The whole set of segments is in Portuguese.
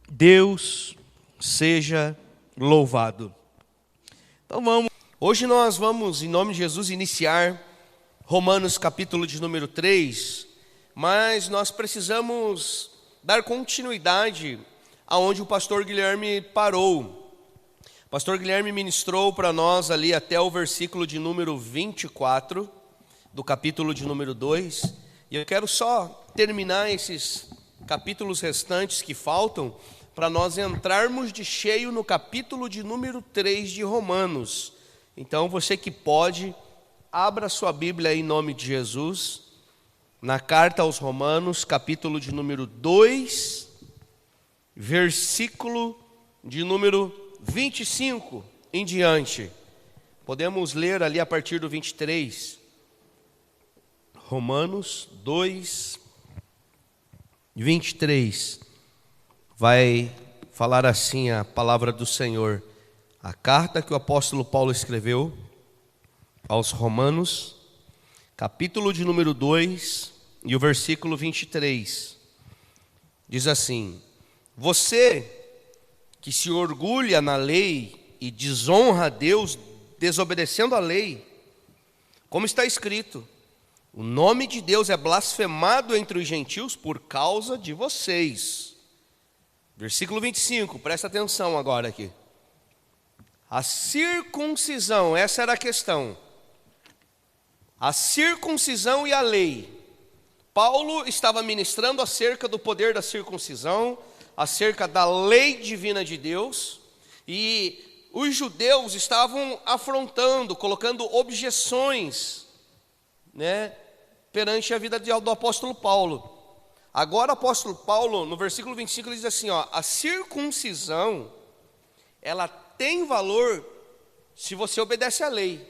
Deus seja louvado. Então vamos. Hoje nós vamos, em nome de Jesus, iniciar Romanos capítulo de número 3, mas nós precisamos dar continuidade aonde o pastor Guilherme parou. O pastor Guilherme ministrou para nós ali até o versículo de número 24, do capítulo de número 2, e eu quero só terminar esses capítulos restantes que faltam, para nós entrarmos de cheio no capítulo de número 3 de Romanos. Então você que pode, abra sua Bíblia aí, em nome de Jesus, na carta aos Romanos, capítulo de número 2, versículo de número 25 em diante. Podemos ler ali a partir do 23. Romanos 2, 23. Vai falar assim a palavra do Senhor. A carta que o apóstolo Paulo escreveu aos Romanos, capítulo de número 2 e o versículo 23. Diz assim: você que se orgulha na lei e desonra a Deus desobedecendo a lei, como está escrito, o nome de Deus é blasfemado entre os gentios por causa de vocês. Versículo 25, presta atenção agora aqui. A circuncisão, essa era a questão. A circuncisão e a lei. Paulo estava ministrando acerca do poder da circuncisão, acerca da lei divina de Deus, e os judeus estavam afrontando, colocando objeções, perante a vida do apóstolo Paulo. Agora o apóstolo Paulo, no versículo 25, ele diz assim, a circuncisão, ela tem valor se você obedece à lei.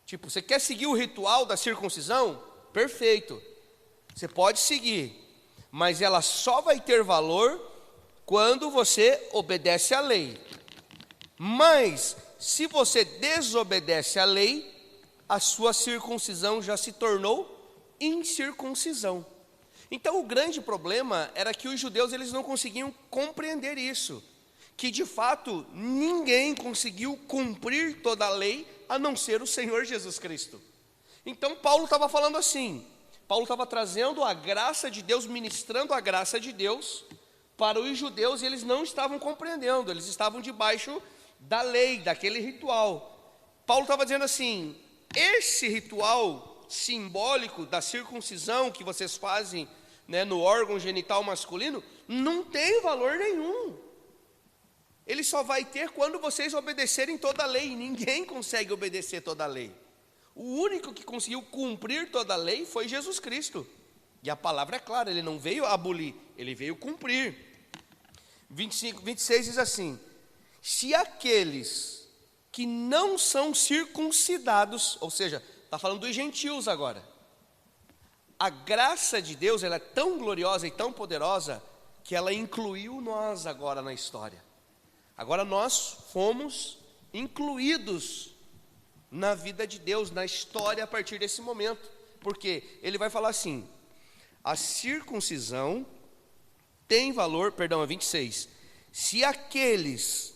Tipo, você quer seguir o ritual da circuncisão? Perfeito, você pode seguir, mas ela só vai ter valor quando você obedece à lei. Mas, se você desobedece à lei, a sua circuncisão já se tornou incircuncisão. Então o grande problema era que os judeus eles não conseguiam compreender isso, que de fato ninguém conseguiu cumprir toda a lei a não ser o Senhor Jesus Cristo. Então Paulo estava falando assim, Paulo estava trazendo a graça de Deus, ministrando a graça de Deus para os judeus, e eles não estavam compreendendo, eles estavam debaixo da lei, daquele ritual. Paulo estava dizendo assim, esse ritual simbólico da circuncisão que vocês fazem, no órgão genital masculino, não tem valor nenhum. Ele só vai ter quando vocês obedecerem toda a lei. Ninguém consegue obedecer toda a lei. O único que conseguiu cumprir toda a lei foi Jesus Cristo. E a palavra é clara, ele não veio abolir, ele veio cumprir. 26 diz assim: se aqueles que não são circuncidados, ou seja, está falando dos gentios agora, a graça de Deus ela é tão gloriosa e tão poderosa que ela incluiu nós agora na história. Agora nós fomos incluídos na vida de Deus, na história a partir desse momento. Porque ele vai falar assim, a circuncisão tem valor, é 26. Se aqueles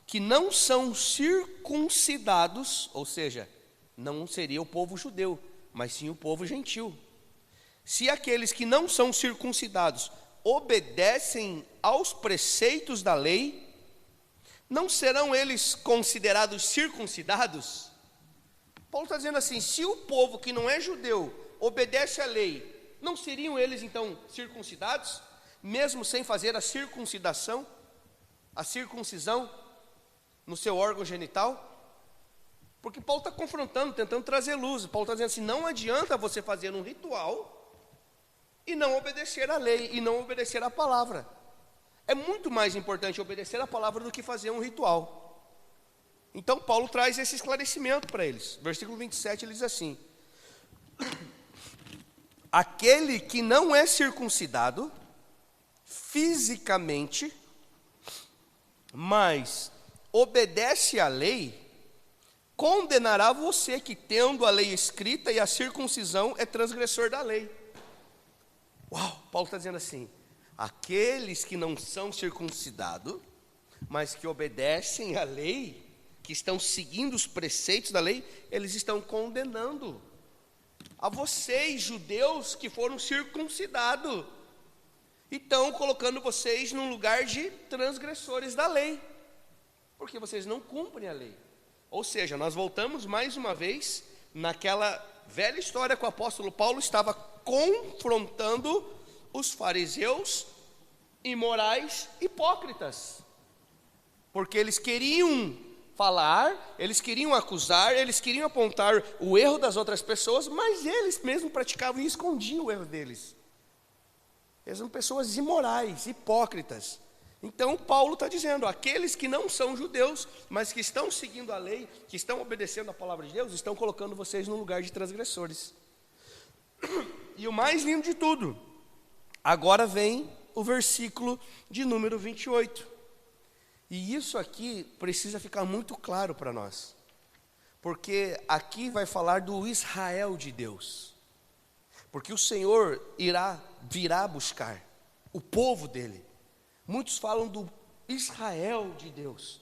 que não são circuncidados, ou seja, não seria o povo judeu, mas sim o povo gentil. Se aqueles que não são circuncidados obedecem aos preceitos da lei, não serão eles considerados circuncidados? Paulo está dizendo assim, se o povo que não é judeu obedece à lei, não seriam eles então circuncidados, mesmo sem fazer a circuncisão no seu órgão genital? Porque Paulo está confrontando, tentando trazer luz. Paulo está dizendo assim, não adianta você fazer um ritual e não obedecer à lei, e não obedecer à palavra. É muito mais importante obedecer à palavra do que fazer um ritual. Então Paulo traz esse esclarecimento para eles. Versículo 27 ele diz assim, aquele que não é circuncidado fisicamente, mas obedece à lei, condenará você que, tendo a lei escrita e a circuncisão, é transgressor da lei. Uau, Paulo está dizendo assim, Aqueles que não são circuncidados, mas que obedecem à lei, que estão seguindo os preceitos da lei, eles estão condenando a vocês, judeus, que foram circuncidados. E estão colocando vocês num lugar de transgressores da lei, porque vocês não cumprem a lei. Ou seja, nós voltamos mais uma vez naquela velha história que o apóstolo Paulo estava confrontando os fariseus imorais hipócritas, porque eles queriam falar, eles queriam acusar, eles queriam apontar o erro das outras pessoas, mas eles mesmos praticavam e escondiam o erro deles. Eles são pessoas imorais, hipócritas. Então Paulo está dizendo, aqueles que não são judeus, mas que estão seguindo a lei, que estão obedecendo a palavra de Deus, estão colocando vocês num lugar de transgressores. E o mais lindo de tudo, agora vem o versículo de número 28. E isso aqui precisa ficar muito claro para nós, porque aqui vai falar do Israel de Deus, porque o Senhor virá buscar o povo dele. Muitos falam do Israel de Deus,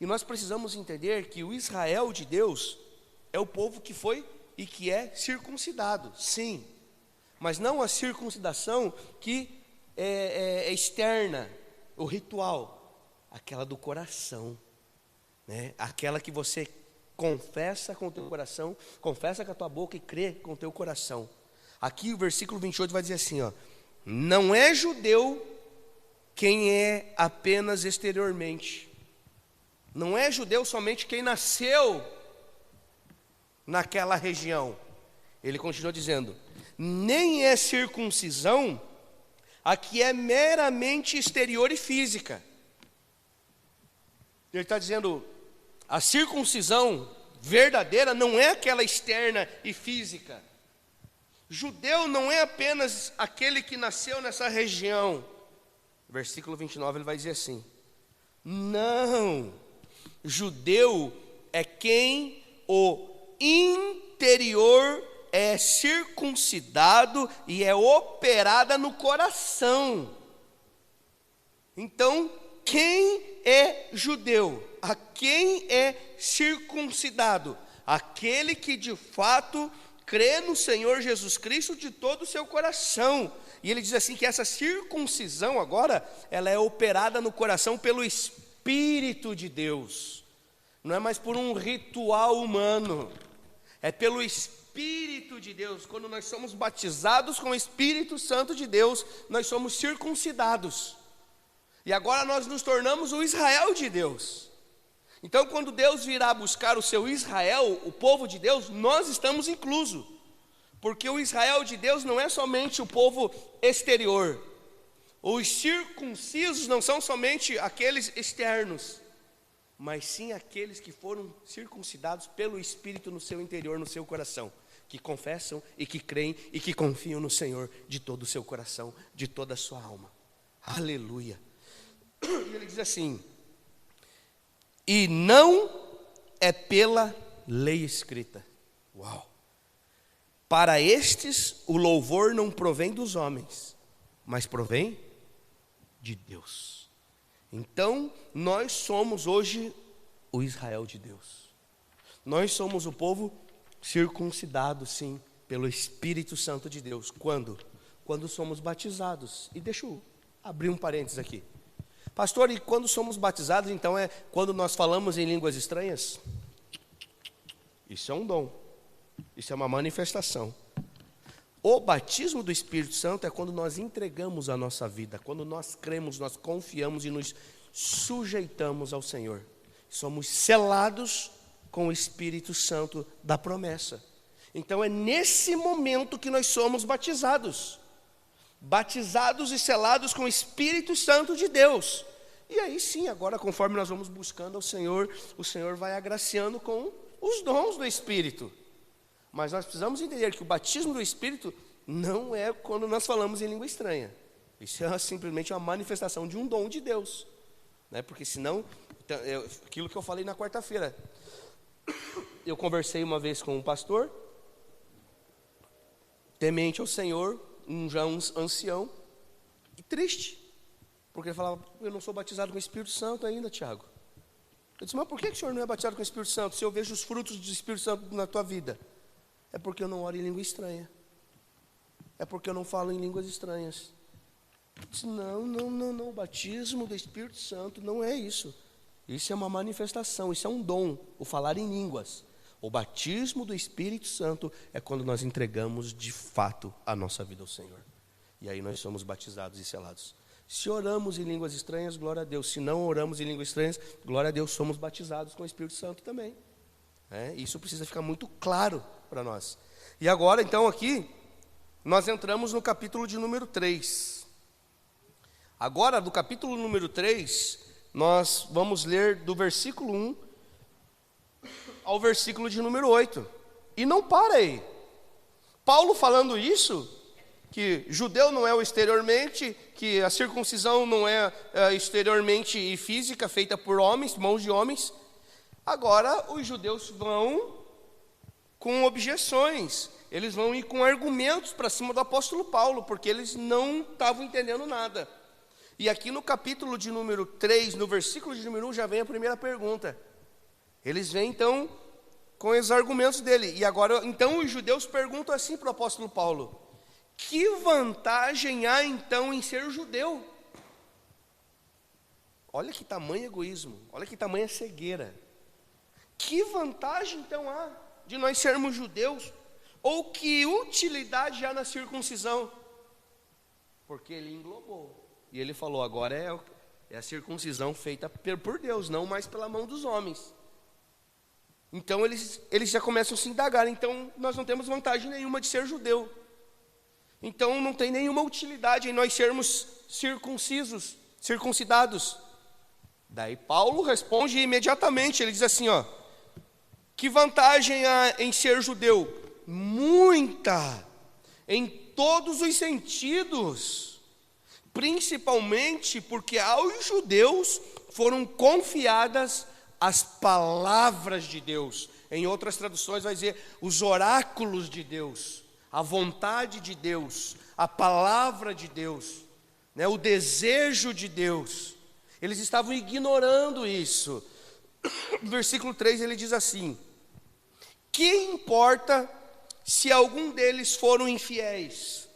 e nós precisamos entender que o Israel de Deus é o povo que foi e que é circuncidado, sim, mas não a circuncidação que é externa, o ritual, aquela do coração, né? Aquela que você confessa com o teu coração, confessa com a tua boca e crê com o teu coração. Aqui o versículo 28 vai dizer assim, ó: não é judeu quem é apenas exteriormente, não é judeu somente quem nasceu naquela região. Ele continua dizendo, nem é circuncisão a que é meramente exterior e física. Ele está dizendo, a circuncisão verdadeira não é aquela externa e física. Judeu não é apenas aquele que nasceu nessa região. Versículo 29 ele vai dizer assim, não, judeu é quem o interior é circuncidado e é operada no coração. Então, quem é judeu? A quem é circuncidado? Aquele que de fato crê no Senhor Jesus Cristo de todo o seu coração. E ele diz assim que essa circuncisão agora, ela é operada no coração pelo Espírito de Deus. Não é mais por um ritual humano, é pelo Espírito de Deus. Quando nós somos batizados com o Espírito Santo de Deus, nós somos circuncidados. E agora nós nos tornamos o Israel de Deus. Então quando Deus virá buscar o seu Israel, o povo de Deus, nós estamos inclusos. Porque o Israel de Deus não é somente o povo exterior. Os circuncisos não são somente aqueles externos, mas sim aqueles que foram circuncidados pelo Espírito no seu interior, no seu coração, que confessam e que creem e que confiam no Senhor de todo o seu coração, de toda a sua alma. Aleluia. E ele diz assim, e não é pela lei escrita. Uau! Para estes o louvor não provém dos homens, mas provém de Deus. Então, nós somos hoje o Israel de Deus. Nós somos o povo circuncidado, sim, pelo Espírito Santo de Deus. Quando? Quando somos batizados. E deixa eu abrir um parênteses aqui. Pastor, e quando somos batizados, então é quando nós falamos em línguas estranhas? Isso é um dom. Isso é uma manifestação. O batismo do Espírito Santo é quando nós entregamos a nossa vida, quando nós cremos, nós confiamos e nos sujeitamos ao Senhor. Somos selados com o Espírito Santo da promessa. Então é nesse momento que nós somos batizados. Batizados e selados com o Espírito Santo de Deus. E aí sim, agora conforme nós vamos buscando ao Senhor, o Senhor vai agraciando com os dons do Espírito. Mas nós precisamos entender que o batismo do Espírito não é quando nós falamos em língua estranha. Isso é simplesmente uma manifestação de um dom de Deus, né? Porque senão, aquilo que eu falei na quarta-feira, eu conversei uma vez com um pastor, temente ao Senhor, já um ancião, E triste, porque ele falava, eu não sou batizado com o Espírito Santo ainda, Tiago. Eu disse, mas por que o senhor não é batizado com o Espírito Santo? Se eu vejo os frutos do Espírito Santo na tua vida. É porque eu não oro em língua estranha. É porque eu não falo em línguas estranhas. Eu disse, não, o batismo do Espírito Santo não é isso. Isso é uma manifestação, isso é um dom, o falar em línguas. O batismo do Espírito Santo é quando nós entregamos de fato a nossa vida ao Senhor. E aí nós somos batizados e selados. Se oramos em línguas estranhas, glória a Deus. Se não oramos em línguas estranhas, glória a Deus, somos batizados com o Espírito Santo também. Isso precisa ficar muito claro para nós. E agora, então, aqui, nós entramos no capítulo de número 3. Agora, do capítulo número 3, nós vamos ler do versículo 1 ao versículo de número 8. E não para aí. Paulo falando isso, que judeu não é o exteriormente, que a circuncisão não é exteriormente e física, feita por homens, mãos de homens. Agora os judeus vão com objeções, eles vão ir com argumentos para cima do apóstolo Paulo, porque eles não estavam entendendo nada. E aqui no capítulo de número 3, no versículo de número 1, já vem a primeira pergunta. Eles vêm então com os argumentos dele. E agora, então os judeus perguntam assim para o apóstolo Paulo: que vantagem há então em ser judeu? Olha que tamanho egoísmo, olha que tamanha cegueira. Que vantagem então há de nós sermos judeus? Ou que utilidade há na circuncisão? Porque ele englobou. E ele falou, agora é a circuncisão feita por Deus, não mais pela mão dos homens. Então eles já começam a se indagar. Então nós não temos vantagem nenhuma de ser judeu. Então não tem nenhuma utilidade em nós sermos circuncidados. Daí Paulo responde imediatamente, ele diz assim, que vantagem há em ser judeu? Muita, em todos os sentidos, principalmente porque aos judeus foram confiadas as palavras de Deus. Em outras traduções vai dizer os oráculos de Deus, a vontade de Deus, a palavra de Deus, o desejo de Deus. Eles estavam ignorando isso. No versículo 3 ele diz assim: que importa se algum deles foram infiéis?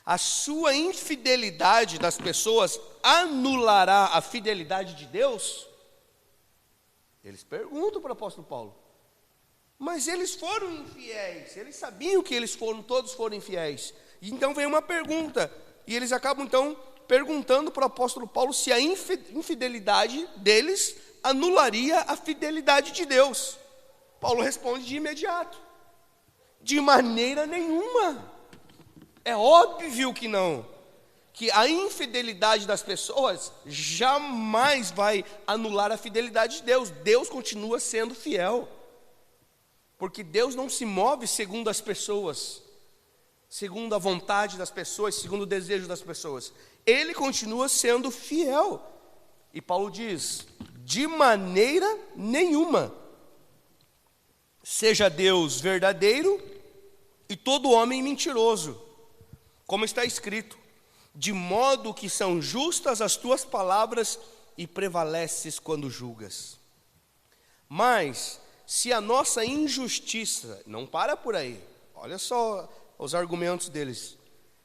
A sua infidelidade das pessoas anulará a fidelidade de Deus? Eles perguntam para o apóstolo Paulo. Mas eles foram infiéis, eles sabiam que todos foram infiéis. E então vem uma pergunta, e eles acabam então perguntando para o apóstolo Paulo se a infidelidade deles anularia a fidelidade de Deus. Paulo responde de imediato: de maneira nenhuma. É óbvio que não. Que a infidelidade das pessoas jamais vai anular a fidelidade de Deus. Deus continua sendo fiel. Porque Deus não se move segundo as pessoas, segundo a vontade das pessoas, segundo o desejo das pessoas. Ele continua sendo fiel. E Paulo diz: de maneira nenhuma. Seja Deus verdadeiro e todo homem mentiroso, como está escrito: de modo que são justas as tuas palavras e prevaleces quando julgas. Mas se a nossa injustiça, não para por aí, olha só os argumentos deles,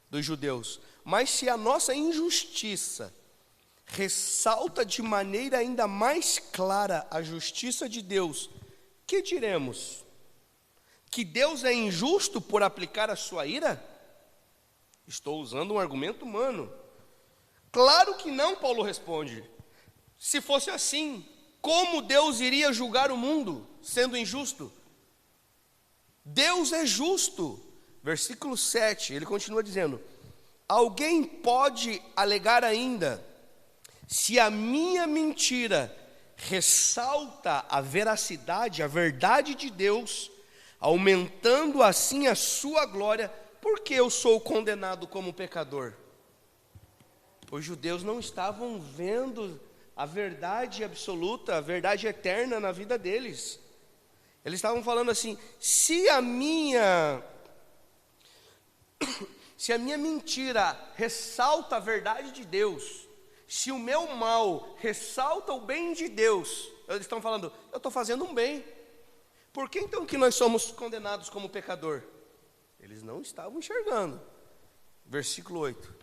dos judeus, mas se a nossa injustiça ressalta de maneira ainda mais clara a justiça de Deus, que diremos? Que Deus é injusto por aplicar a sua ira? Estou usando um argumento humano. Claro que não, Paulo responde. Se fosse assim, como Deus iria julgar o mundo sendo injusto? Deus é justo. Versículo 7, ele continua dizendo: alguém pode alegar ainda, se a minha mentira ressalta a veracidade, a verdade de Deus, aumentando assim a sua glória, por que eu sou condenado como pecador? Os judeus não estavam vendo a verdade absoluta, a verdade eterna na vida deles. Eles estavam falando assim: se a minha se a minha mentira ressalta a verdade de Deus, se o meu mal ressalta o bem de Deus, eles estão falando, eu estou fazendo um bem. Por que então que nós somos condenados como pecador? Eles não estavam enxergando. Versículo 8.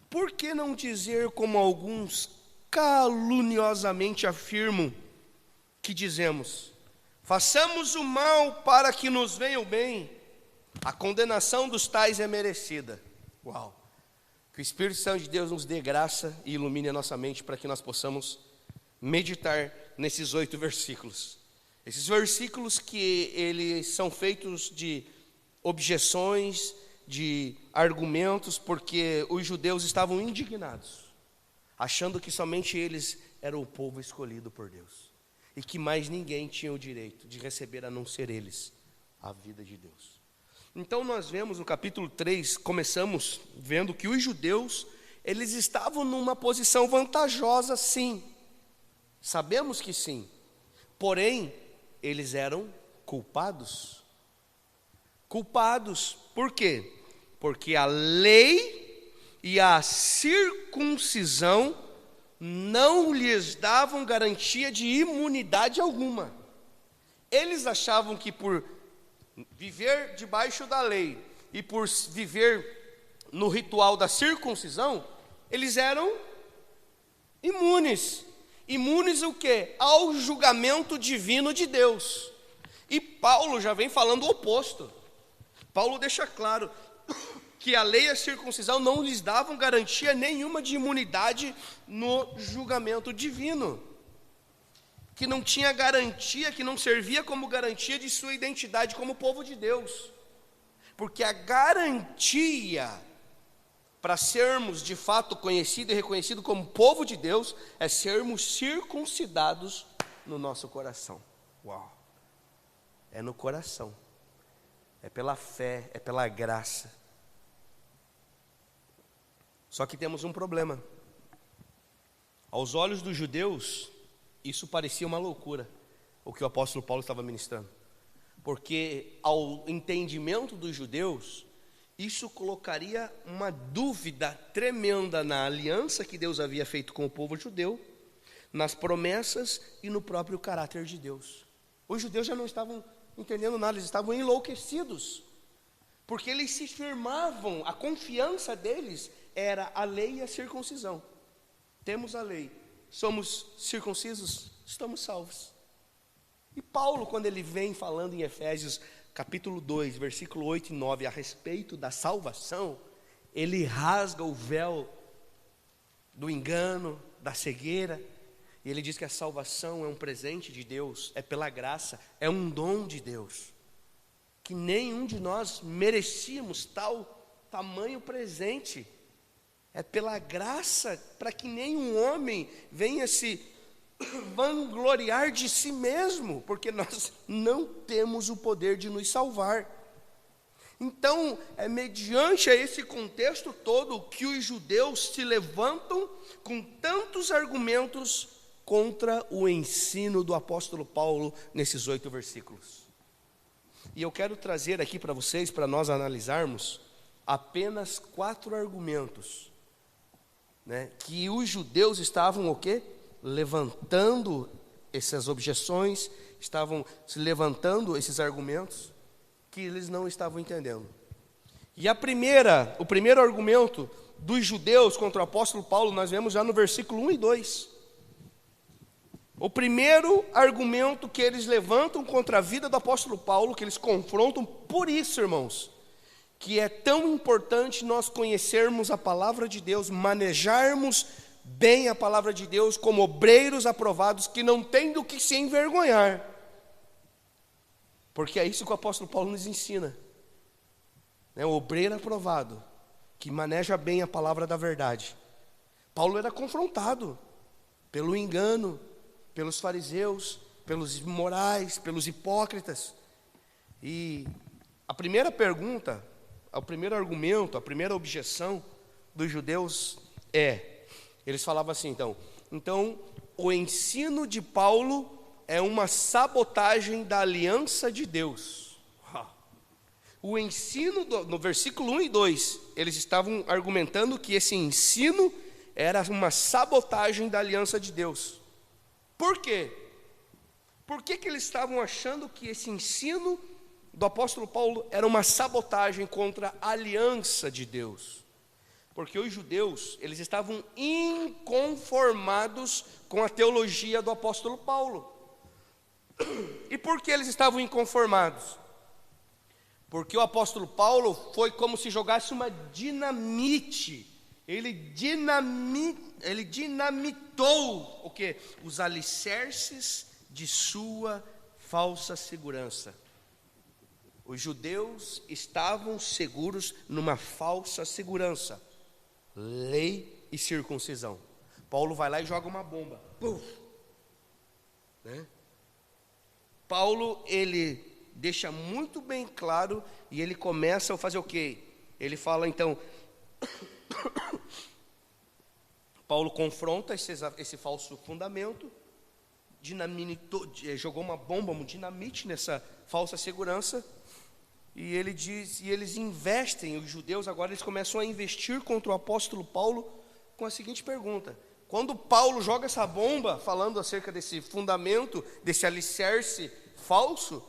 Por que não dizer como alguns caluniosamente afirmam que dizemos, façamos o mal para que nos venha o bem, a condenação dos tais é merecida. Uau! Que o Espírito Santo de Deus nos dê graça e ilumine a nossa mente para que nós possamos meditar nesses 8 versículos. Esses versículos que eles são feitos de objeções, de argumentos, porque os judeus estavam indignados, achando que somente eles eram o povo escolhido por Deus, e que mais ninguém tinha o direito de receber a não ser eles a vida de Deus. Então nós vemos no capítulo 3, começamos vendo que os judeus, eles estavam numa posição vantajosa, sim, sabemos que sim, porém, eles eram culpados. Culpados, por quê? Porque a lei e a circuncisão não lhes davam garantia de imunidade alguma. Eles achavam que por viver debaixo da lei e por viver no ritual da circuncisão, eles eram imunes. Imunes o quê? Ao julgamento divino de Deus. E Paulo já vem falando o oposto. Paulo deixa claro que a lei e a circuncisão não lhes davam garantia nenhuma de imunidade no julgamento divino, que não tinha garantia, que não servia como garantia de sua identidade como povo de Deus, porque a garantia para sermos de fato conhecidos e reconhecidos como povo de Deus é sermos circuncidados no nosso coração. Uau! É no coração, é pela fé, é pela graça. Só que temos um problema. Aos olhos dos judeus, isso parecia uma loucura, o que o apóstolo Paulo estava ministrando. Porque ao entendimento dos judeus, isso colocaria uma dúvida tremenda na aliança que Deus havia feito com o povo judeu, nas promessas e no próprio caráter de Deus. Os judeus já não estavam entendendo nada, eles estavam enlouquecidos, porque eles se firmavam, a confiança deles era a lei e a circuncisão. Temos a lei, somos circuncisos, estamos salvos. E Paulo, quando ele vem falando em Efésios capítulo 2, versículo 8 e 9, a respeito da salvação, ele rasga o véu do engano, da cegueira, e ele diz que a salvação é um presente de Deus, é pela graça, é um dom de Deus, que nenhum de nós merecíamos tamanho presente. É pela graça, para que nenhum homem venha se vangloriar de si mesmo, porque nós não temos o poder de nos salvar. Então, é mediante esse contexto todo que os judeus se levantam com tantos argumentos contra o ensino do apóstolo Paulo nesses 8 versículos. E eu quero trazer aqui para vocês, para nós analisarmos, apenas 4 argumentos, que os judeus estavam o quê? Levantando essas objeções, estavam se levantando esses argumentos que eles não estavam entendendo. E o primeiro argumento dos judeus contra o apóstolo Paulo, nós vemos já no versículo 1 e 2. O primeiro argumento que eles levantam contra a vida do apóstolo Paulo, que eles confrontam, por isso, irmãos, que é tão importante nós conhecermos a palavra de Deus, manejarmos bem a palavra de Deus como obreiros aprovados, que não tem do que se envergonhar, porque é isso que o apóstolo Paulo nos ensina, o obreiro aprovado, que maneja bem a palavra da verdade. Paulo era confrontado pelo engano, pelos fariseus, pelos imorais, pelos hipócritas, e a primeira pergunta, o primeiro argumento, a primeira objeção dos judeus eles falavam assim, então o ensino de Paulo é uma sabotagem da aliança de Deus. O ensino, no versículo 1 e 2, eles estavam argumentando que esse ensino era uma sabotagem da aliança de Deus. Por quê? Por que eles estavam achando que esse ensino do apóstolo Paulo era uma sabotagem contra a aliança de Deus? Porque os judeus, eles estavam inconformados com a teologia do apóstolo Paulo. E por que eles estavam inconformados? Porque o apóstolo Paulo foi como se jogasse uma dinamite. Ele dinamitou o quê? Os alicerces de sua falsa segurança. Os judeus estavam seguros numa falsa segurança. Lei e circuncisão. Paulo vai lá e joga uma bomba. Puf! Né? Paulo, ele deixa muito bem claro e ele começa a fazer o quê? Ele fala então, Paulo confronta esse falso fundamento, jogou uma bomba, um dinamite nessa falsa segurança, e ele diz, e eles investem, os judeus agora eles começam a investir contra o apóstolo Paulo com a seguinte pergunta: quando Paulo joga essa bomba, falando acerca desse fundamento, desse alicerce falso,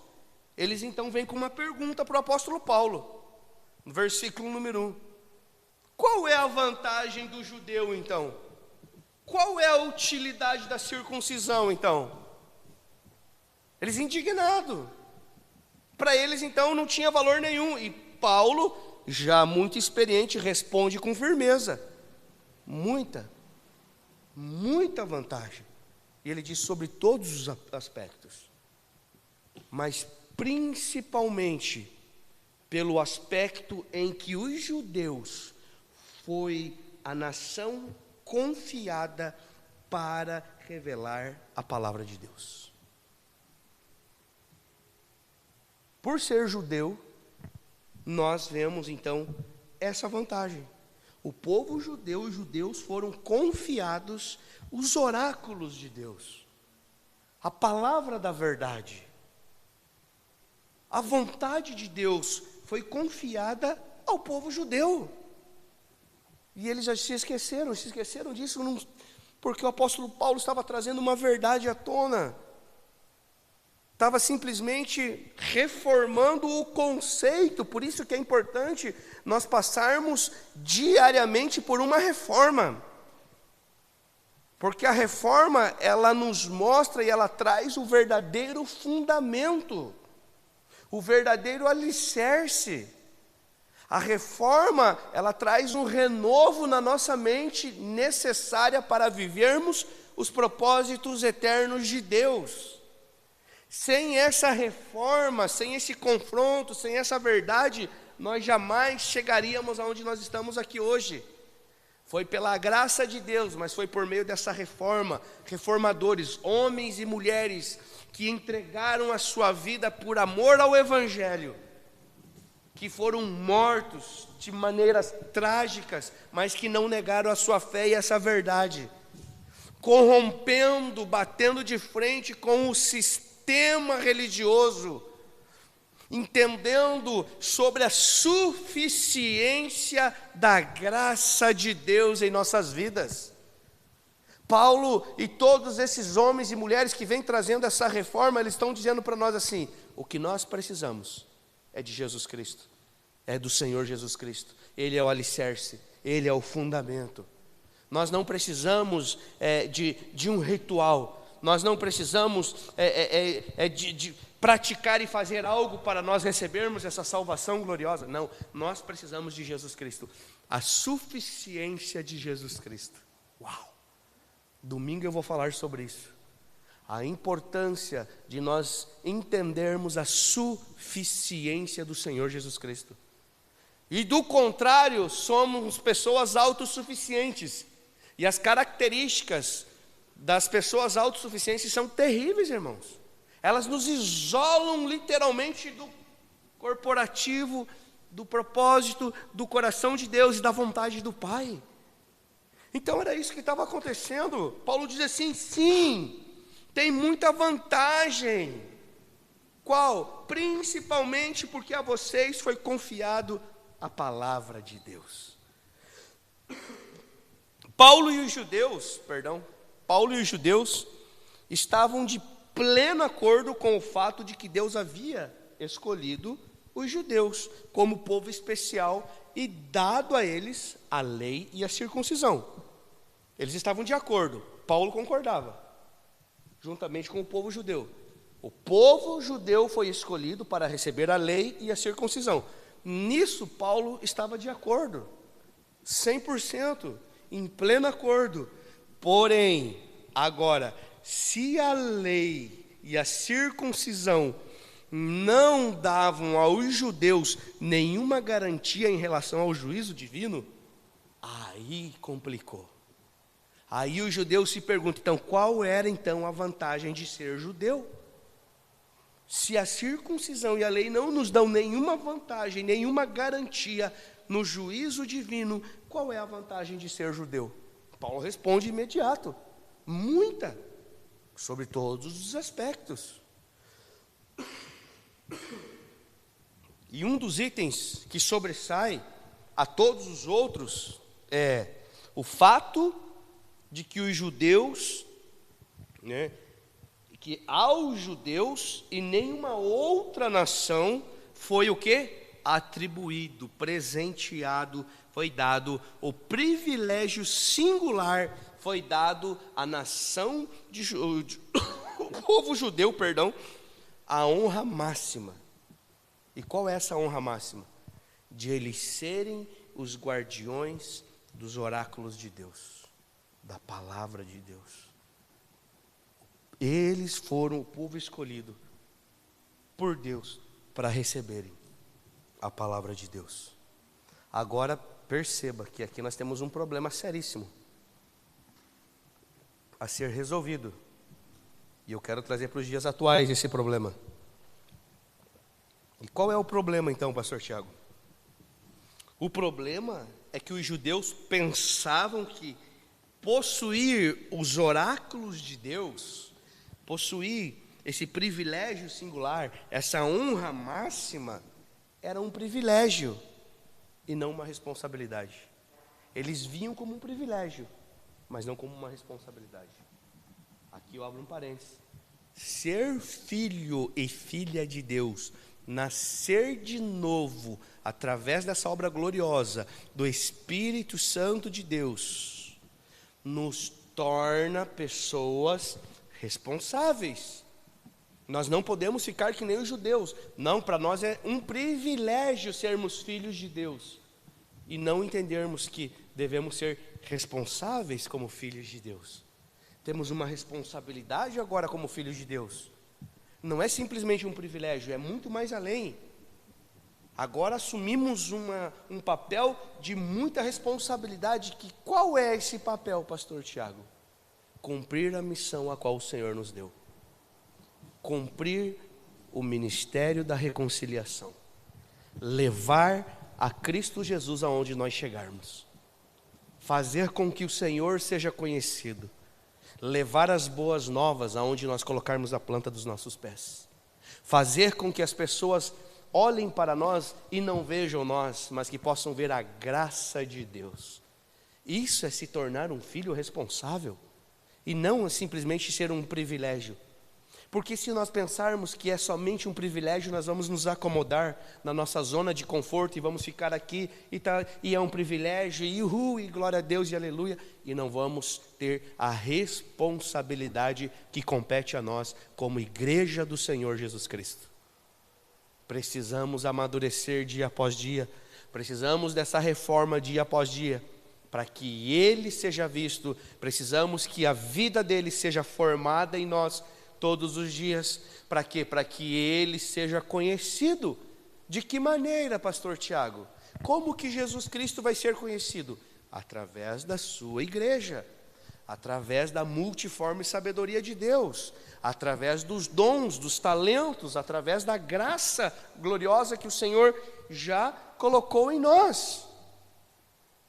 eles então vêm com uma pergunta para o apóstolo Paulo, no versículo número 1. Qual é a vantagem do judeu então? Qual é a utilidade da circuncisão então? Eles indignados. Para eles então não tinha valor nenhum. E Paulo, já muito experiente, responde com firmeza. Muita vantagem. E ele diz sobre todos os aspectos. Mas principalmente pelo aspecto em que os judeus foi a nação confiada para revelar a palavra de Deus. Por ser judeu, nós vemos então essa vantagem. O povo judeu, os judeus foram confiados os oráculos de Deus, a palavra da verdade. A vontade de Deus foi confiada ao povo judeu. E eles já se esqueceram disso, porque o apóstolo Paulo estava trazendo uma verdade à tona. Estava simplesmente reformando o conceito. Por isso que é importante nós passarmos diariamente por uma reforma. Porque a reforma, ela nos mostra e ela traz o verdadeiro fundamento, o verdadeiro alicerce. A reforma, ela traz um renovo na nossa mente necessária para vivermos os propósitos eternos de Deus. Sem essa reforma, sem esse confronto, sem essa verdade, nós jamais chegaríamos aonde nós estamos aqui hoje. Foi pela graça de Deus, mas foi por meio dessa reforma, reformadores, homens e mulheres, que entregaram a sua vida por amor ao Evangelho, que foram mortos de maneiras trágicas, mas que não negaram a sua fé e essa verdade, corrompendo, batendo de frente com o sistema religioso, entendendo sobre a suficiência da graça de Deus em nossas vidas. Paulo e todos esses homens e mulheres que vêm trazendo essa reforma, eles estão dizendo para nós assim: o que nós precisamos é de Jesus Cristo, é do Senhor Jesus Cristo. Ele é o alicerce, Ele é o fundamento. Nós não precisamos de um ritual, nós não precisamos de praticar e fazer algo para nós recebermos essa salvação gloriosa. Não, nós precisamos de Jesus Cristo, a suficiência de Jesus Cristo. Uau! Domingo eu vou falar sobre isso. A importância de nós entendermos a suficiência do Senhor Jesus Cristo. E do contrário, somos pessoas autossuficientes. E as características das pessoas autossuficientes são terríveis, irmãos. Elas nos isolam literalmente do corporativo, do propósito, do coração de Deus e da vontade do Pai. Então era isso que estava acontecendo. Paulo diz assim: sim, tem muita vantagem. Qual? Principalmente porque a vocês foi confiado a palavra de Deus. Paulo e os judeus estavam de pleno acordo com o fato de que Deus havia escolhido os judeus como povo especial e dado a eles a lei e a circuncisão. Eles estavam de acordo, Paulo concordava, juntamente com o povo judeu. O povo judeu foi escolhido para receber a lei e a circuncisão. Nisso Paulo estava de acordo, 100%, em pleno acordo. Porém, agora, se a lei e a circuncisão não davam aos judeus nenhuma garantia em relação ao juízo divino, aí complicou. Aí os judeus se perguntam, então, qual era então a vantagem de ser judeu? Se a circuncisão e a lei não nos dão nenhuma vantagem, nenhuma garantia no juízo divino, qual é a vantagem de ser judeu? Paulo responde imediato, muita, sobre todos os aspectos. E um dos itens que sobressai a todos os outros é o fato de que os judeus, que aos judeus e nenhuma outra nação foi o quê? Atribuído, presenteado, foi dado o privilégio singular, foi dado à nação o povo judeu, a honra máxima. E qual é essa honra máxima? De eles serem os guardiões dos oráculos de Deus, da palavra de Deus. Eles foram o povo escolhido por Deus para receberem a palavra de Deus. Agora perceba que aqui nós temos um problema seríssimo a ser resolvido. E eu quero trazer para os dias atuais esse problema. E qual é o problema então, pastor Tiago? O problema é que os judeus pensavam que possuir os oráculos de Deus, possuir esse privilégio singular, essa honra máxima, era um privilégio e não uma responsabilidade. Eles viam como um privilégio, mas não como uma responsabilidade. Aqui eu abro um parênteses. Ser filho e filha de Deus, nascer de novo, através dessa obra gloriosa do Espírito Santo de Deus, nos torna pessoas responsáveis. Nós não podemos ficar que nem os judeus. Não, para nós é um privilégio sermos filhos de Deus e não entendermos que devemos ser responsáveis como filhos de Deus. Temos uma responsabilidade agora como filhos de Deus. Não é simplesmente um privilégio, é muito mais além. Agora assumimos um papel de muita responsabilidade. Qual é esse papel, pastor Tiago? Cumprir a missão a qual o Senhor nos deu. Cumprir o ministério da reconciliação. Levar a Cristo Jesus aonde nós chegarmos. Fazer com que o Senhor seja conhecido. Levar as boas novas aonde nós colocarmos a planta dos nossos pés. Fazer com que as pessoas olhem para nós e não vejam nós, mas que possam ver a graça de Deus. Isso é se tornar um filho responsável e não simplesmente ser um privilégio. Porque se nós pensarmos que é somente um privilégio, nós vamos nos acomodar na nossa zona de conforto e vamos ficar aqui e é um privilégio e glória a Deus e aleluia, e não vamos ter a responsabilidade que compete a nós como igreja do Senhor Jesus Cristo. Precisamos amadurecer dia após dia, precisamos dessa reforma dia após dia, para que Ele seja visto, precisamos que a vida dele seja formada em nós todos os dias. Para quê? Para que Ele seja conhecido. De que maneira, pastor Tiago? Como que Jesus Cristo vai ser conhecido? Através da sua igreja, através da multiforme sabedoria de Deus, através dos dons, dos talentos, através da graça gloriosa que o Senhor já colocou em nós.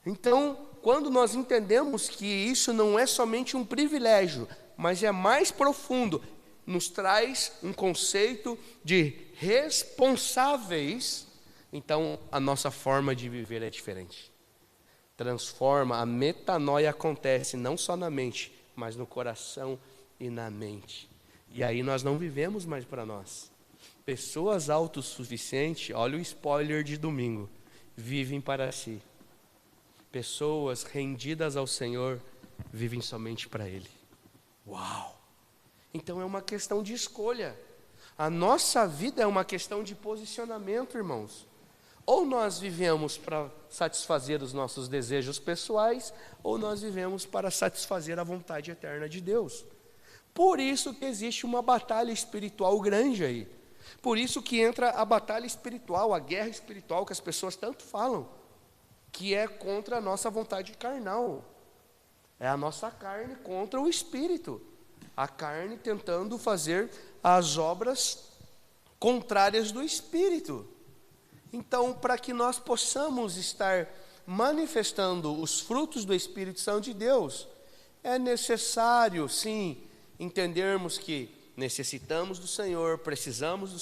Então, quando nós entendemos que isso não é somente um privilégio, mas é mais profundo, nos traz um conceito de responsáveis, então a nossa forma de viver é diferente. Transforma, a metanoia acontece não só na mente, mas no coração e na mente. E aí nós não vivemos mais para nós. Pessoas autossuficientes, olha o spoiler de domingo, vivem para si. Pessoas rendidas ao Senhor vivem somente para Ele. Uau! Então é uma questão de escolha. A nossa vida é uma questão de posicionamento, irmãos. Ou nós vivemos para satisfazer os nossos desejos pessoais, ou nós vivemos para satisfazer a vontade eterna de Deus. Por isso que existe uma batalha espiritual grande aí. Por isso que entra a batalha espiritual, a guerra espiritual que as pessoas tanto falam, que é contra a nossa vontade carnal. É a nossa carne contra o espírito. A carne tentando fazer as obras contrárias do espírito. Então, para que nós possamos estar manifestando os frutos do Espírito Santo de Deus, é necessário, sim, entendermos que necessitamos do Senhor, precisamos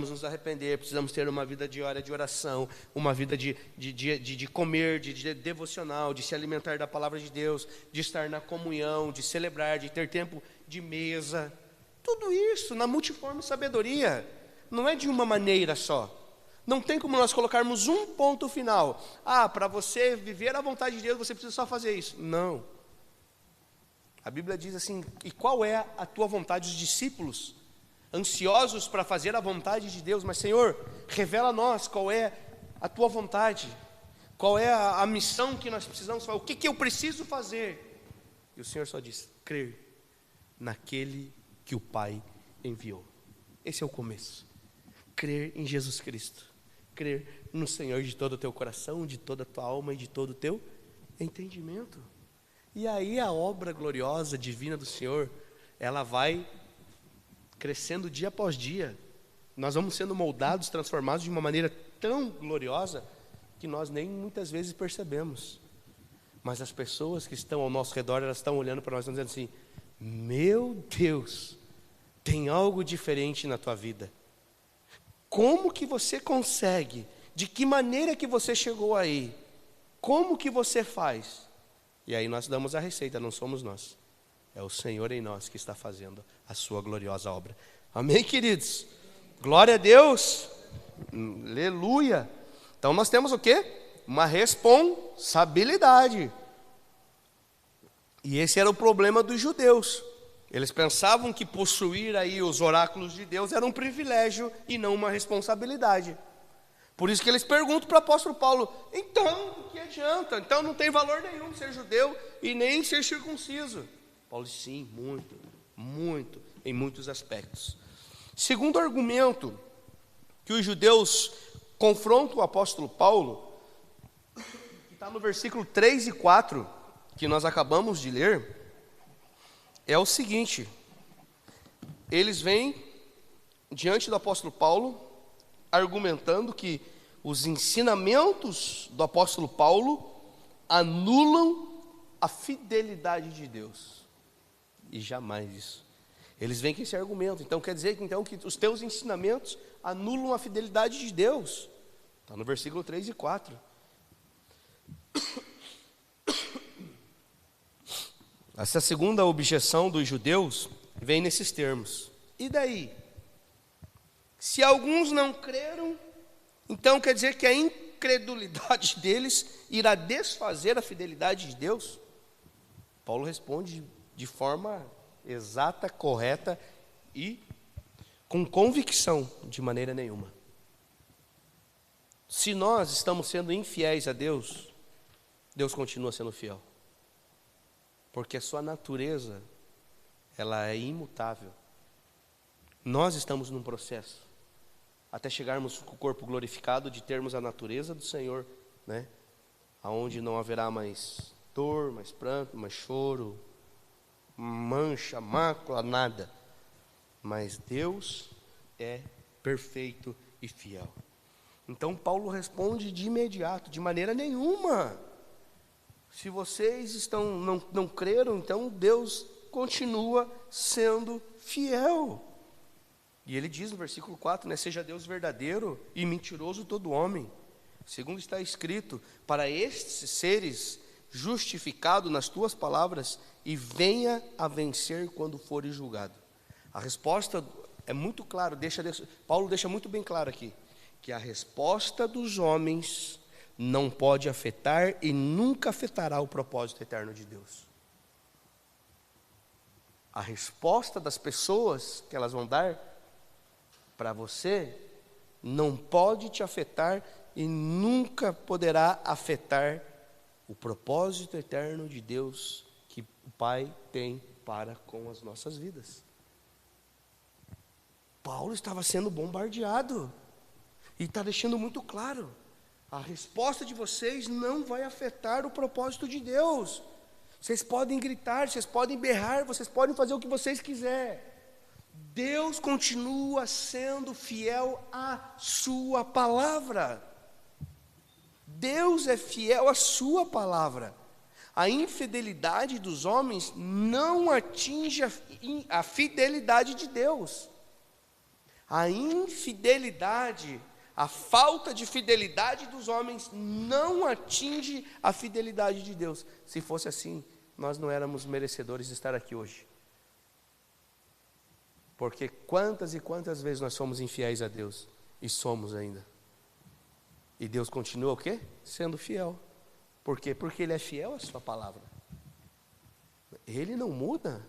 nos arrepender, precisamos ter uma vida diária de oração, uma vida de comer, de devocional, de se alimentar da palavra de Deus, de estar na comunhão, de celebrar, de ter tempo de mesa. Tudo isso na multiforme sabedoria, não é de uma maneira só. Não tem como nós colocarmos um ponto final. Para você viver a vontade de Deus, você precisa só fazer isso. Não. A Bíblia diz assim, e qual é a tua vontade? Os discípulos, ansiosos para fazer a vontade de Deus, mas Senhor, revela a nós qual é a tua vontade, qual é a missão que nós precisamos fazer, o que eu preciso fazer? E o Senhor só diz, crer naquele que o Pai enviou. Esse é o começo. Crer em Jesus Cristo. Crer no Senhor de todo o teu coração, de toda a tua alma e de todo o teu entendimento. E aí a obra gloriosa, divina do Senhor, ela vai crescendo dia após dia. Nós vamos sendo moldados, transformados de uma maneira tão gloriosa que nós nem muitas vezes percebemos. Mas as pessoas que estão ao nosso redor, elas estão olhando para nós e estão dizendo assim, meu Deus, tem algo diferente na tua vida. Como que você consegue? De que maneira que você chegou aí? Como que você faz? E aí nós damos a receita, não somos nós. É o Senhor em nós que está fazendo a sua gloriosa obra. Amém, queridos? Glória a Deus. Aleluia. Então nós temos o quê? Uma responsabilidade. E esse era o problema dos judeus. Eles pensavam que possuir aí os oráculos de Deus era um privilégio e não uma responsabilidade. Por isso que eles perguntam para o apóstolo Paulo, então, o que adianta? Então não tem valor nenhum ser judeu e nem ser circunciso. Paulo diz, sim, muito, em muitos aspectos. Segundo argumento que os judeus confrontam o apóstolo Paulo, que está no versículo 3 e 4, que nós acabamos de ler, é o seguinte, eles vêm diante do apóstolo Paulo, argumentando que os ensinamentos do apóstolo Paulo anulam a fidelidade de Deus. E jamais isso. Eles vêm com esse argumento. Então quer dizer então, que os teus ensinamentos anulam a fidelidade de Deus. Está no versículo 3 e 4. Essa segunda objeção dos judeus vem nesses termos. E daí? Se alguns não creram, então quer dizer que a incredulidade deles irá desfazer a fidelidade de Deus? Paulo responde de forma exata, correta e com convicção, de maneira nenhuma. Se nós estamos sendo infiéis a Deus, Deus continua sendo fiel. Porque a sua natureza, ela é imutável. Nós estamos num processo, até chegarmos com o corpo glorificado, de termos a natureza do Senhor, né? Aonde não haverá mais dor, mais pranto, mais choro, mancha, mácula, nada. Mas Deus é perfeito e fiel. Então Paulo responde de imediato, de maneira nenhuma. Se vocês não creram, então Deus continua sendo fiel. E ele diz no versículo 4, né, seja Deus verdadeiro e mentiroso todo homem, segundo está escrito, para estes seres justificado nas tuas palavras e venha a vencer quando fores julgado. A resposta é muito clara, Paulo deixa muito bem claro aqui, que a resposta dos homens não pode afetar e nunca afetará o propósito eterno de Deus. A resposta das pessoas que elas vão dar para você não pode te afetar e nunca poderá afetar o propósito eterno de Deus que o Pai tem para com as nossas vidas. Paulo estava sendo bombardeado e está deixando muito claro, a resposta de vocês não vai afetar o propósito de Deus. Vocês podem gritar, vocês podem berrar, vocês podem fazer o que vocês quiserem. Deus continua sendo fiel à sua palavra. Deus é fiel à sua palavra. A infidelidade dos homens não atinge a fidelidade de Deus. A infidelidade, a falta de fidelidade dos homens não atinge a fidelidade de Deus. Se fosse assim, nós não éramos merecedores de estar aqui hoje. Porque quantas e quantas vezes nós somos infiéis a Deus, e somos ainda. E Deus continua o quê? Sendo fiel. Por quê? Porque Ele é fiel à sua palavra. Ele não muda.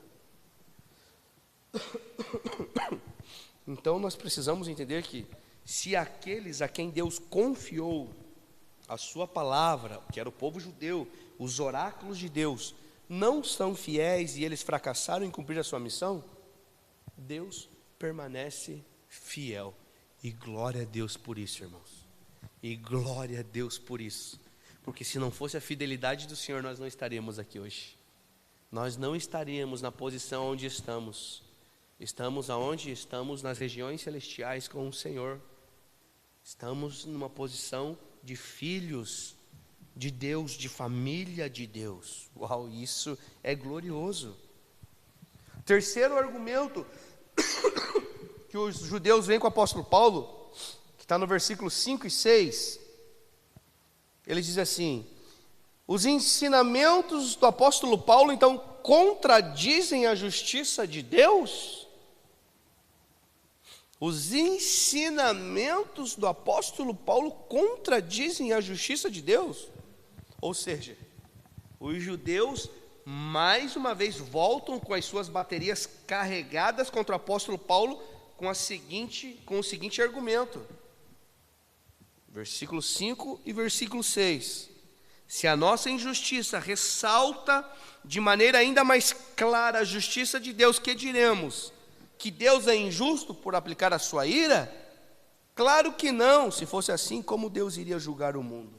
Então nós precisamos entender que, se aqueles a quem Deus confiou a sua palavra, que era o povo judeu, os oráculos de Deus, não são fiéis e eles fracassaram em cumprir a sua missão, Deus permanece fiel. E glória a Deus por isso, irmãos. E glória a Deus por isso. Porque se não fosse a fidelidade do Senhor, nós não estaríamos aqui hoje. Nós não estaríamos na posição onde estamos. Estamos aonde? Estamos nas regiões celestiais com o Senhor. Estamos numa posição de filhos de Deus, de família de Deus. Uau, isso é glorioso. Terceiro argumento que os judeus vêm com o apóstolo Paulo, que está no versículo 5 e 6, ele diz assim: os ensinamentos do apóstolo Paulo, então, contradizem a justiça de Deus? Os ensinamentos do apóstolo Paulo contradizem a justiça de Deus? Ou seja, os judeus mais uma vez voltam com as suas baterias carregadas contra o apóstolo Paulo com o seguinte argumento. Versículo 5 e versículo 6. Se a nossa injustiça ressalta de maneira ainda mais clara a justiça de Deus, que diremos? Que Deus é injusto por aplicar a sua ira? Claro que não. Se fosse assim, como Deus iria julgar o mundo?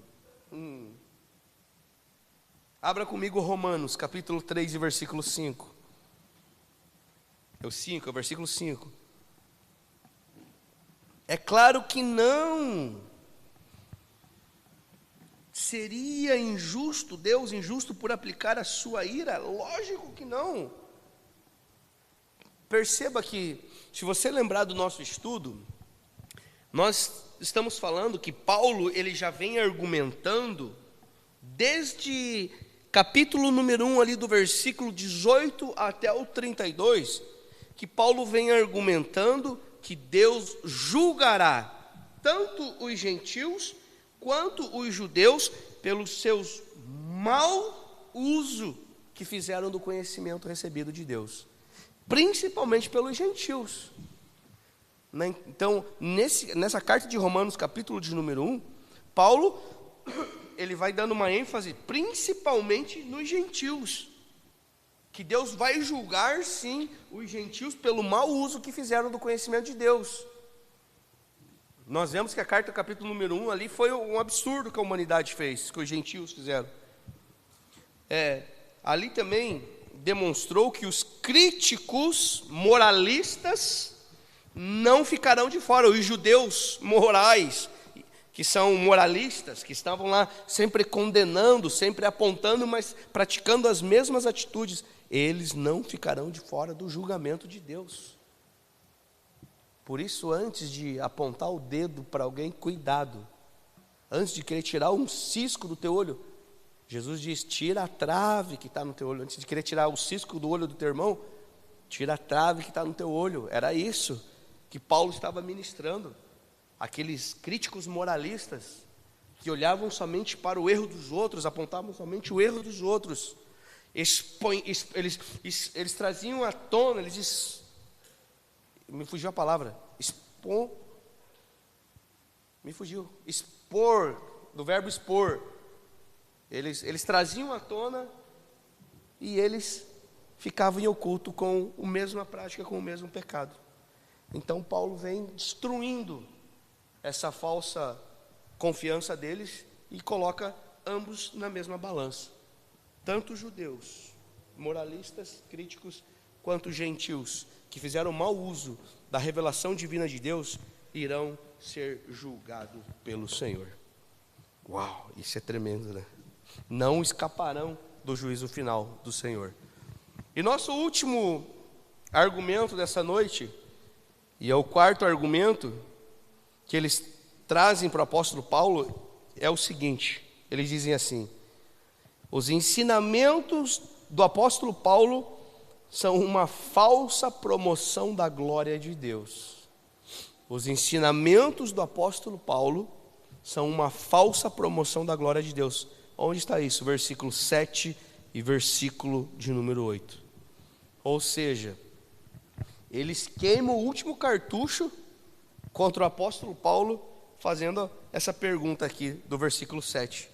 Abra comigo Romanos, capítulo 3 e versículo 5. É o versículo 5. É claro que não. Seria injusto, Deus injusto por aplicar a sua ira? Lógico que não. Perceba que, se você lembrar do nosso estudo, nós estamos falando que Paulo, ele já vem argumentando desde capítulo número 1 ali do versículo 18 até o 32, que Paulo vem argumentando que Deus julgará tanto os gentios quanto os judeus pelos seus mau uso que fizeram do conhecimento recebido de Deus, principalmente pelos gentios. Então, nessa carta de Romanos, capítulo de número 1, Paulo, ele vai dando uma ênfase principalmente nos gentios, que Deus vai julgar sim os gentios pelo mau uso que fizeram do conhecimento de Deus. Nós vemos que a carta, capítulo número 1 ali, foi um absurdo que a humanidade fez, que os gentios fizeram. Ali também demonstrou que os críticos moralistas não ficarão de fora. Os judeus morais, que são moralistas, que estavam lá sempre condenando, sempre apontando, mas praticando as mesmas atitudes, eles não ficarão de fora do julgamento de Deus. Por isso, antes de apontar o dedo para alguém, cuidado. Antes de querer tirar um cisco do teu olho, Jesus diz, tira a trave que está no teu olho. Antes de querer tirar o cisco do olho do teu irmão, tira a trave que está no teu olho. Era isso que Paulo estava ministrando. Aqueles críticos moralistas que olhavam somente para o erro dos outros, apontavam somente o erro dos outros. Eles traziam à tona, me fugiu a palavra, expor, do verbo expor. Eles traziam à tona e eles ficavam em oculto com a mesma prática, com o mesmo pecado. Então Paulo vem destruindo essa falsa confiança deles e coloca ambos na mesma balança. Tanto judeus, moralistas, críticos, quanto gentios, que fizeram mau uso da revelação divina de Deus, irão ser julgados pelo Senhor. Uau, isso é tremendo, né? Não escaparão do juízo final do Senhor. E nosso último argumento dessa noite, e é o quarto argumento que eles trazem para o apóstolo Paulo, é o seguinte: eles dizem assim: os ensinamentos do apóstolo Paulo são uma falsa promoção da glória de Deus. Os ensinamentos do apóstolo Paulo são uma falsa promoção da glória de Deus. Onde está isso? Versículo 7 e versículo de número 8. Ou seja, eles queimam o último cartucho contra o apóstolo Paulo, fazendo essa pergunta aqui do versículo 7.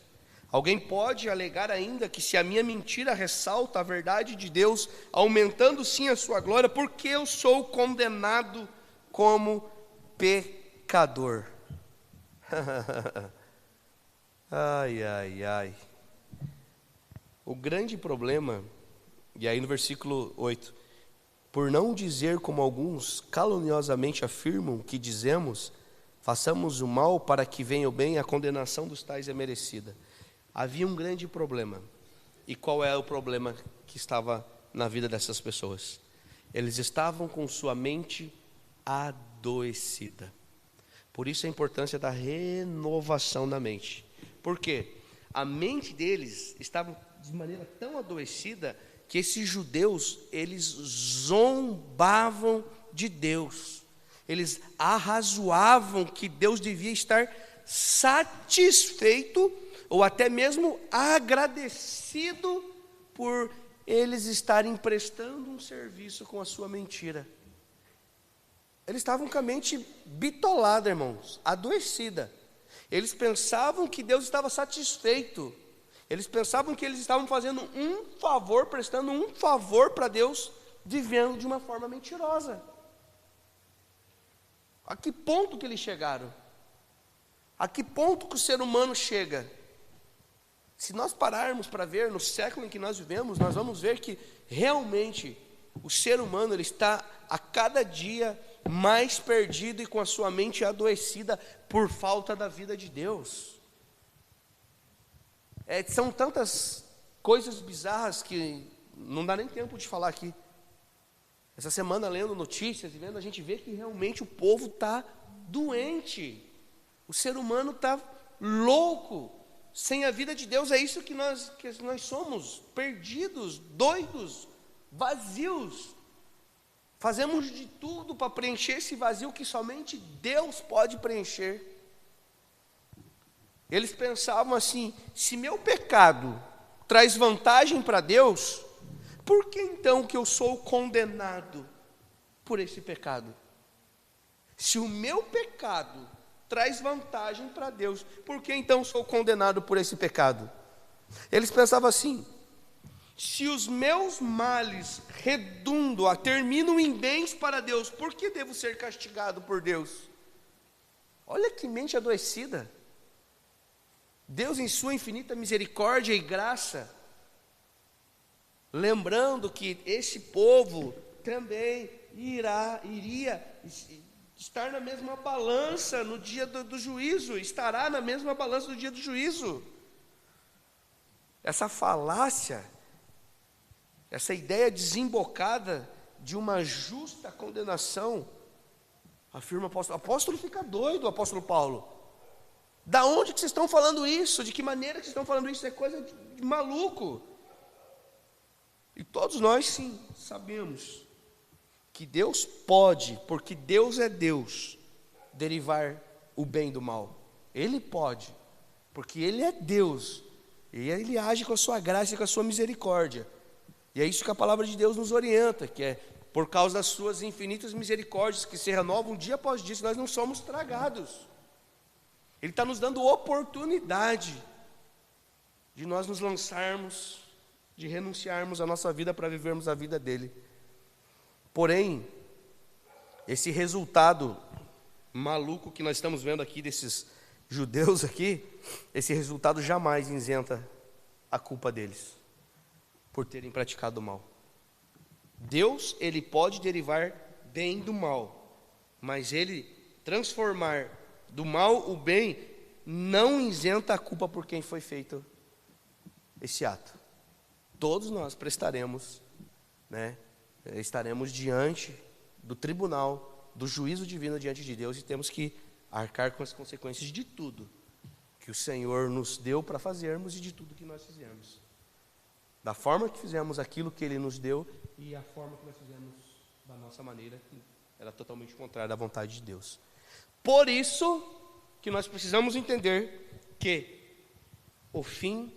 Alguém pode alegar ainda que se a minha mentira ressalta a verdade de Deus, aumentando sim a sua glória, porque eu sou condenado como pecador. Ai, ai, ai. O grande problema, e aí no versículo 8, por não dizer como alguns caluniosamente afirmam que dizemos, façamos o mal para que venha o bem, a condenação dos tais é merecida. Havia um grande problema. E qual é o problema que estava na vida dessas pessoas? Eles estavam com sua mente adoecida. Por isso a importância da renovação da mente. Por quê? A mente deles estava de maneira tão adoecida que esses judeus, eles zombavam de Deus. Eles arrazoavam que Deus devia estar satisfeito ou até mesmo agradecido por eles estarem prestando um serviço com a sua mentira. Eles estavam com a mente bitolada, irmãos, adoecida. Eles pensavam que Deus estava satisfeito. Eles pensavam que eles estavam fazendo um favor, prestando um favor para Deus, vivendo de uma forma mentirosa. A que ponto que eles chegaram? A que ponto que o ser humano chega? Se nós pararmos para ver no século em que nós vivemos, nós vamos ver que realmente o ser humano ele está a cada dia mais perdido e com a sua mente adoecida por falta da vida de Deus. São tantas coisas bizarras que não dá nem tempo de falar aqui. Essa semana, lendo notícias e vendo, a gente vê que realmente o povo está doente. O ser humano está louco. Sem a vida de Deus, é isso que nós somos, perdidos, doidos, vazios. Fazemos de tudo para preencher esse vazio que somente Deus pode preencher. Eles pensavam assim: se meu pecado traz vantagem para Deus, por que então que eu sou condenado por esse pecado? Se o meu pecado traz vantagem para Deus, por que então sou condenado por esse pecado? Eles pensavam assim: se os meus males redundam, terminam em bens para Deus, por que devo ser castigado por Deus? Olha que mente adoecida. Deus, em sua infinita misericórdia e graça, lembrando que esse povo também iria estar na mesma balança no dia do juízo, estará na mesma balança no dia do juízo. Essa falácia, essa ideia desembocada de uma justa condenação, afirma o apóstolo. O apóstolo fica doido, o apóstolo Paulo. Da onde que vocês estão falando isso? De que maneira que vocês estão falando isso? É coisa de maluco. E todos nós, sim, sabemos que Deus pode, porque Deus é Deus, derivar o bem do mal. Ele pode, porque Ele é Deus, e Ele age com a sua graça e com a sua misericórdia. E é isso que a palavra de Deus nos orienta, que é por causa das suas infinitas misericórdias, que se renovam dia após dia, nós não somos tragados. Ele está nos dando oportunidade de nós nos lançarmos, de renunciarmos à nossa vida para vivermos a vida dele. Porém, esse resultado maluco que nós estamos vendo aqui desses judeus aqui, esse resultado jamais isenta a culpa deles por terem praticado o mal. Deus, Ele pode derivar bem do mal, mas Ele transformar do mal o bem não isenta a culpa por quem foi feito esse ato. Todos nós prestaremos, estaremos diante do tribunal, do juízo divino diante de Deus, e temos que arcar com as consequências de tudo que o Senhor nos deu para fazermos e de tudo que nós fizemos. Da forma que fizemos aquilo que Ele nos deu e a forma que nós fizemos da nossa maneira, que era totalmente contrária à vontade de Deus. Por isso que nós precisamos entender que o fim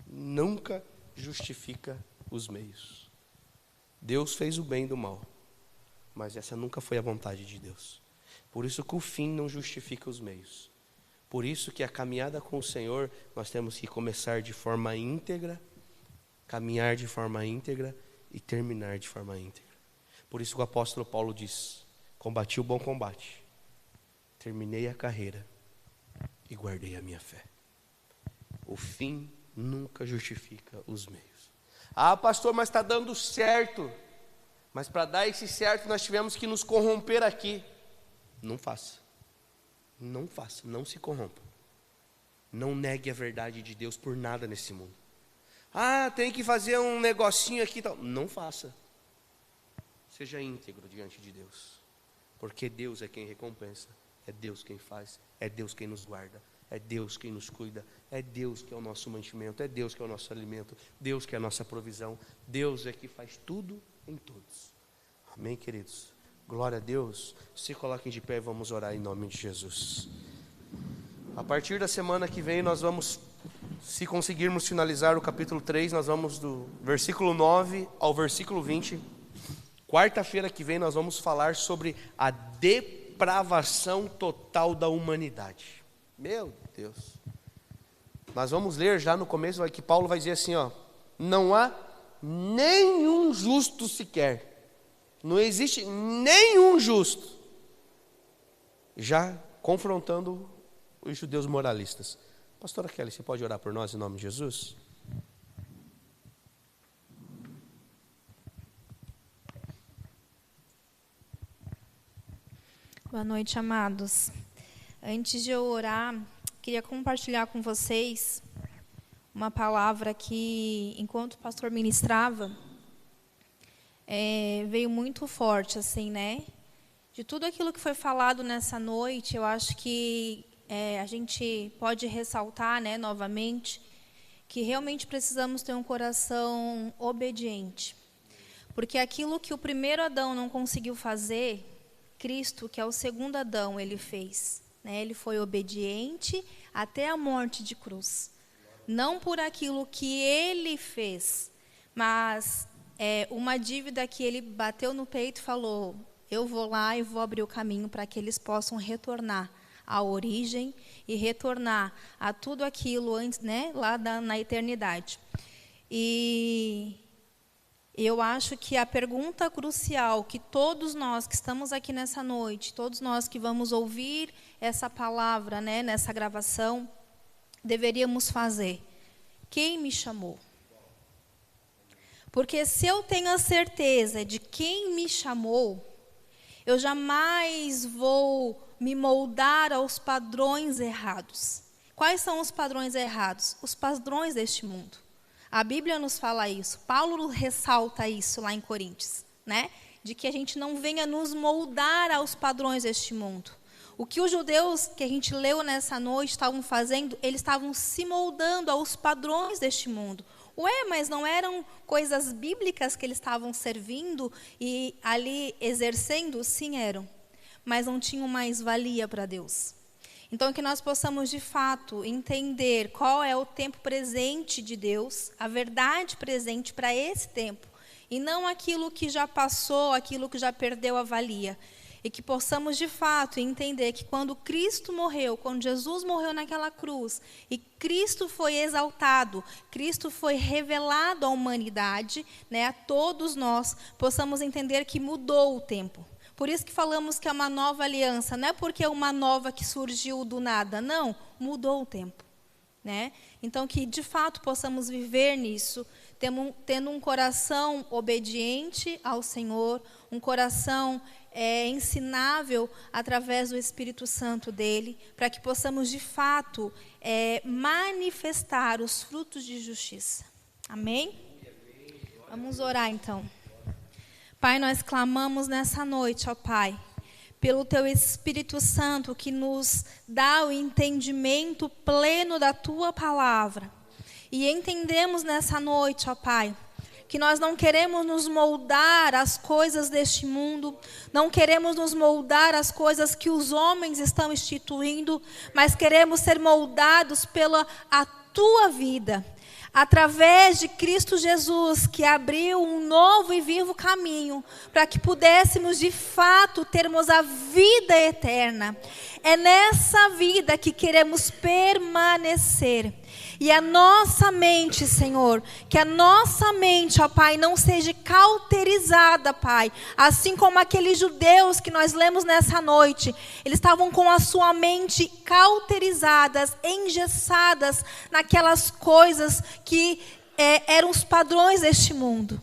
nunca justifica os meios. Deus fez o bem do mal, mas essa nunca foi a vontade de Deus. Por isso que o fim não justifica os meios. Por isso que a caminhada com o Senhor, nós temos que começar de forma íntegra, caminhar de forma íntegra e terminar de forma íntegra. Por isso que o apóstolo Paulo diz: combati o bom combate, terminei a carreira e guardei a minha fé. O fim nunca justifica os meios. Ah, pastor, mas está dando certo. Mas para dar esse certo nós tivemos que nos corromper aqui. Não faça. Não faça, não se corrompa. Não negue a verdade de Deus por nada nesse mundo. Ah, tem que fazer um negocinho aqui e tal. Não faça. Seja íntegro diante de Deus. Porque Deus é quem recompensa. É Deus quem faz. É Deus quem nos guarda. É Deus quem nos cuida. É Deus que é o nosso mantimento. É Deus que é o nosso alimento. Deus que é a nossa provisão. Deus é que faz tudo em todos. Amém, queridos? Glória a Deus. Se coloquem de pé e vamos orar em nome de Jesus. A partir da semana que vem nós vamos, se conseguirmos finalizar o capítulo 3, nós vamos do versículo 9 ao versículo 20. Quarta-feira que vem nós vamos falar sobre a depravação total da humanidade. Meu Deus. Nós vamos ler já no começo que Paulo vai dizer assim, não há nenhum justo sequer. Não existe nenhum justo. Já confrontando os judeus moralistas. Pastora Kelly, você pode orar por nós em nome de Jesus? Boa noite, amados. Antes de eu orar, queria compartilhar com vocês uma palavra que, enquanto o pastor ministrava, veio muito forte, assim, né? De tudo aquilo que foi falado nessa noite, eu acho que a gente pode ressaltar, né, novamente, que realmente precisamos ter um coração obediente. Porque aquilo que o primeiro Adão não conseguiu fazer, Cristo, que é o segundo Adão, ele fez. Né? Ele foi obediente até a morte de cruz. Não por aquilo que ele fez, mas uma dívida que ele bateu no peito e falou: eu vou lá e vou abrir o caminho para que eles possam retornar à origem e retornar a tudo aquilo antes, né, lá na eternidade. E eu acho que a pergunta crucial que todos nós que estamos aqui nessa noite, todos nós que vamos ouvir essa palavra, né, nessa gravação, deveríamos fazer: quem me chamou? Porque se eu tenho a certeza de quem me chamou, eu jamais vou me moldar aos padrões errados. Quais são os padrões errados? Os padrões deste mundo. A Bíblia nos fala isso. Paulo ressalta isso lá em Coríntios, né? De que a gente não venha nos moldar aos padrões deste mundo. O que os judeus que a gente leu nessa noite estavam fazendo, eles estavam se moldando aos padrões deste mundo. Ué, mas não eram coisas bíblicas que eles estavam servindo e ali exercendo? Sim, eram. Mas não tinham mais valia para Deus. Então, que nós possamos, de fato, entender qual é o tempo presente de Deus, a verdade presente para esse tempo, e não aquilo que já passou, aquilo que já perdeu a valia. E que possamos, de fato, entender que quando Cristo morreu, quando Jesus morreu naquela cruz, e Cristo foi exaltado, Cristo foi revelado à humanidade, né, a todos nós, possamos entender que mudou o tempo. Por isso que falamos que é uma nova aliança, não é porque é uma nova que surgiu do nada, não, mudou o tempo. Né? Então, que de fato possamos viver nisso, tendo um coração obediente ao Senhor, um coração ensinável através do Espírito Santo dele, para que possamos de fato manifestar os frutos de justiça. Amém? Vamos orar então. Pai, nós clamamos nessa noite, ó Pai, pelo Teu Espírito Santo que nos dá o entendimento pleno da Tua palavra. E entendemos nessa noite, ó Pai, que nós não queremos nos moldar às coisas deste mundo, não queremos nos moldar às coisas que os homens estão instituindo, mas queremos ser moldados pela a Tua vida. Através de Cristo Jesus, que abriu um novo e vivo caminho, para que pudéssemos de fato termos a vida eterna. É nessa vida que queremos permanecer. E a nossa mente, Senhor, que a nossa mente, ó Pai, não seja cauterizada, Pai. Assim como aqueles judeus que nós lemos nessa noite, eles estavam com a sua mente cauterizadas, engessadas naquelas coisas que eram os padrões deste mundo.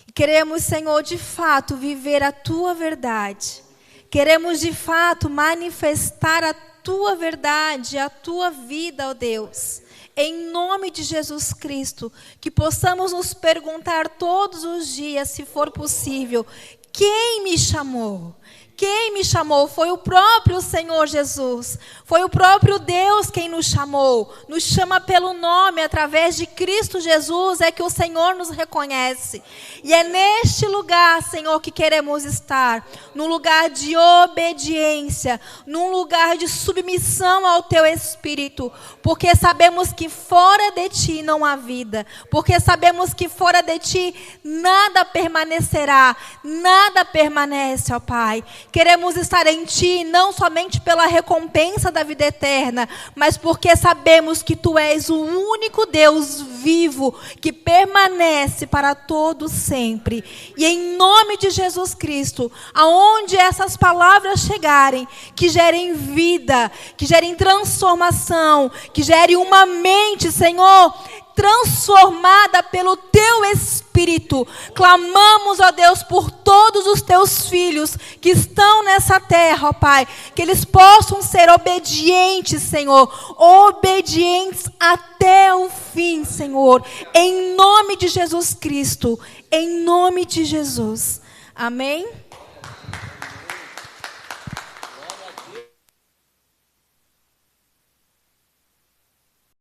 E queremos, Senhor, de fato, viver a Tua verdade. Queremos, de fato, manifestar a Tua verdade, a Tua vida, ó Deus. Em nome de Jesus Cristo, que possamos nos perguntar todos os dias, se for possível, quem me chamou? Quem me chamou? Foi o próprio Senhor Jesus. Foi o próprio Deus quem nos chamou. Nos chama pelo nome, através de Cristo Jesus, é que o Senhor nos reconhece. E é neste lugar, Senhor, que queremos estar. Num lugar de obediência, num lugar de submissão ao Teu Espírito. Porque sabemos que fora de Ti não há vida. Porque sabemos que fora de Ti nada permanecerá. Nada permanece, ó Pai. Queremos estar em Ti, não somente pela recompensa da vida eterna, mas porque sabemos que Tu és o único Deus vivo, que permanece para todo sempre. E em nome de Jesus Cristo, aonde essas palavras chegarem, que gerem vida, que gerem transformação, que gerem uma mente, Senhor, transformada pelo Teu Espírito. Clamamos, ó Deus, por todos os Teus filhos que estão nessa terra, ó Pai, que eles possam ser obedientes, Senhor, obedientes até o fim, Senhor, em nome de Jesus Cristo, em nome de Jesus. Amém?